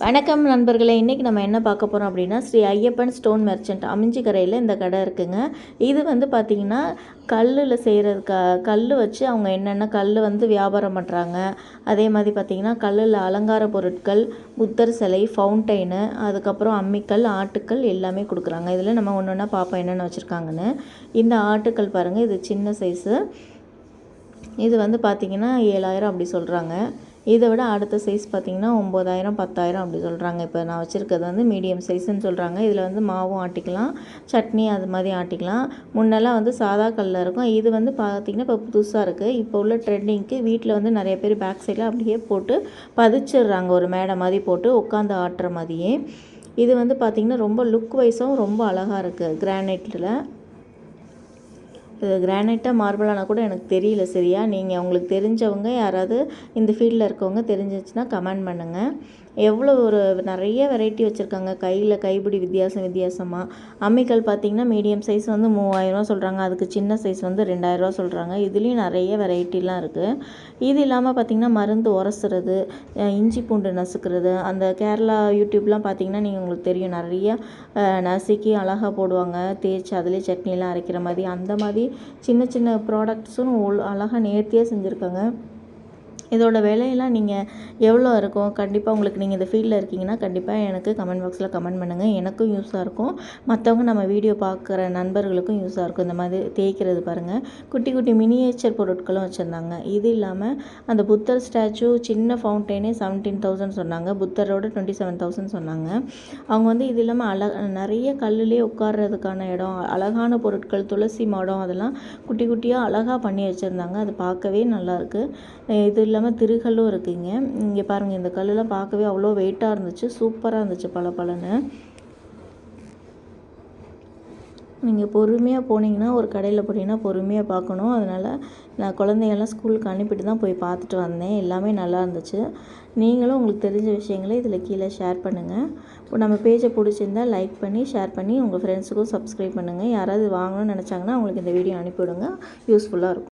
வணக்கம் நண்பர்களே, இன்றைக்கி நம்ம என்ன பார்க்க போகிறோம் அப்படின்னா, ஸ்ரீ ஐயப்பன் ஸ்டோன் மெர்ச்சன்ட் அமிஞ்சிக்கரையில் இந்த கடை இருக்குங்க. இது வந்து பார்த்திங்கன்னா கல்லில் செய்கிறது, கல் வச்சு அவங்க என்னென்ன கல் வந்து வியாபாரம் பண்ணுறாங்க. அதே மாதிரி பார்த்திங்கன்னா கல்லில் அலங்கார பொருட்கள், புத்தர் சிலை, ஃபவுண்டைனு, அதுக்கப்புறம் அம்மிக்கல், ஆட்டுக்கல் எல்லாமே கொடுக்குறாங்க. இதில் நம்ம ஒன்று ஒன்றா பார்ப்போம் என்னென்ன வச்சுருக்காங்கன்னு. இந்த ஆட்டுக்கல் பாருங்கள், இது சின்ன சைஸு. இது வந்து பார்த்திங்கன்னா 7000 அப்படி சொல்கிறாங்க. இதை விட அடுத்த சைஸ் பார்த்திங்கன்னா 9000 10,000 அப்படி சொல்கிறாங்க. இப்போ நான் வச்சுருக்கிறது வந்து மீடியம் சைஸுன்னு சொல்கிறாங்க. இதில் வந்து மாவும் ஆட்டிக்கலாம், சட்னி அது மாதிரி ஆட்டிக்கலாம். முன்னெல்லாம் வந்து சாதா கல்லில் இருக்கும். இது வந்து பார்த்திங்கன்னா இப்போ புதுசாக இருக்குது. இப்போ உள்ள ட்ரெண்டிங்க்கு வீட்டில் வந்து நிறைய பேர் பேக் சைடில் அப்படியே போட்டு பதிச்சிடுறாங்க, ஒரு மேடை மாதிரி போட்டு உட்காந்து ஆட்டுற மாதிரியே. இது வந்து பார்த்திங்கன்னா ரொம்ப லுக் வைஸும் ரொம்ப அழகாக இருக்குது. கிரானைட்டில் இது கிரானைட்டாக மார்பிளானா கூட எனக்கு தெரியல சரியா. நீங்கள் உங்களுக்கு தெரிஞ்சவங்க யாராவது இந்த ஃபீல்டில் இருக்கவங்க தெரிஞ்சிச்சுன்னா கமெண்ட் பண்ணுங்கள். எவ்வளோ ஒரு நிறைய வெரைட்டி வச்சுருக்காங்க. கைப்பிடி வித்தியாசமாக. அம்மிக்கல் பார்த்திங்கன்னா மீடியம் சைஸ் வந்து 3000 சொல்கிறாங்க. அதுக்கு சின்ன சைஸ் வந்து 2000 சொல்கிறாங்க. இதுலேயும் நிறைய வெரைட்டிலாம் இருக்குது. இது இல்லாமல் பார்த்திங்கன்னா மருந்து உரசுறது, இஞ்சி பூண்டு நசுக்கிறது, அந்த கேரளா யூடியூப்லாம் பார்த்திங்கன்னா நீங்கள் உங்களுக்கு தெரியும், நிறைய நசுக்கி அழகாக போடுவாங்க, தேய்ச்சி அதிலே சட்னிலாம் அரைக்கிற மாதிரி. அந்த மாதிரி சின்ன சின்ன ப்ராடக்ட்ஸும் அழகாக நேர்த்தியாக செஞ்சுருக்காங்க. இதோட விலையெல்லாம் நீங்கள் எவ்வளோ இருக்கும், கண்டிப்பாக உங்களுக்கு நீங்கள் இந்த ஃபீல்டில் இருக்கீங்கன்னா கண்டிப்பாக எனக்கு கமெண்ட் பாக்ஸில் கமெண்ட் பண்ணுங்கள். எனக்கும் யூஸாக இருக்கும், மற்றவங்க நம்ம வீடியோ பார்க்குற நண்பர்களுக்கும் யூஸாக இருக்கும். இந்த மாதிரி தேய்க்கிறது பாருங்கள். குட்டி குட்டி மினியேச்சர் பொருட்களும் வச்சுருந்தாங்க. இது இல்லாமல் அந்த புத்தர் ஸ்டாச்சு சின்ன ஃபவுண்டெயினே 17,000 சொன்னாங்க. புத்தரோட 27,000 சொன்னாங்க. அவங்க வந்து இது இல்லாமல் நிறைய கல்லுலேயே உட்கார்றதுக்கான இடம், அழகான பொருட்கள், துளசி மாடம், அதெல்லாம் குட்டி குட்டியாக அழகாக பண்ணி வச்சுருந்தாங்க. அது பார்க்கவே நல்லாயிருக்கு. இது இல்லாமல் திருகல்லும் இருக்குங்க. இங்கே பாருங்கள், இந்த கல்லெலாம் பார்க்கவே அவ்வளோ வெயிட்டாக இருந்துச்சு, சூப்பராக இருந்துச்சு பளபளன்னு. நீங்கள் பொறுமையாக போனீங்கன்னா, ஒரு கடையில் போனீங்கன்னா பொறுமையாக பார்க்கணும். அதனால் நான் குழந்தைங்கள்லாம் ஸ்கூலுக்கு அனுப்பிட்டு தான் போய் பார்த்துட்டு வந்தேன். எல்லாமே நல்லா இருந்துச்சு. நீங்களும் உங்களுக்கு தெரிஞ்ச விஷயங்களை இதில் கீழே ஷேர் பண்ணுங்கள். இப்போ நம்ம பேஜை பிடிச்சிருந்தால் லைக் பண்ணி ஷேர் பண்ணி உங்கள் ஃப்ரெண்ட்ஸுக்கும் சப்ஸ்கிரைப் பண்ணுங்கள். யாராவது வாங்கணும்னு நினச்சாங்கன்னா அவங்களுக்கு இந்த வீடியோ அனுப்பிவிடுங்க, யூஸ்ஃபுல்லாக இருக்கும்.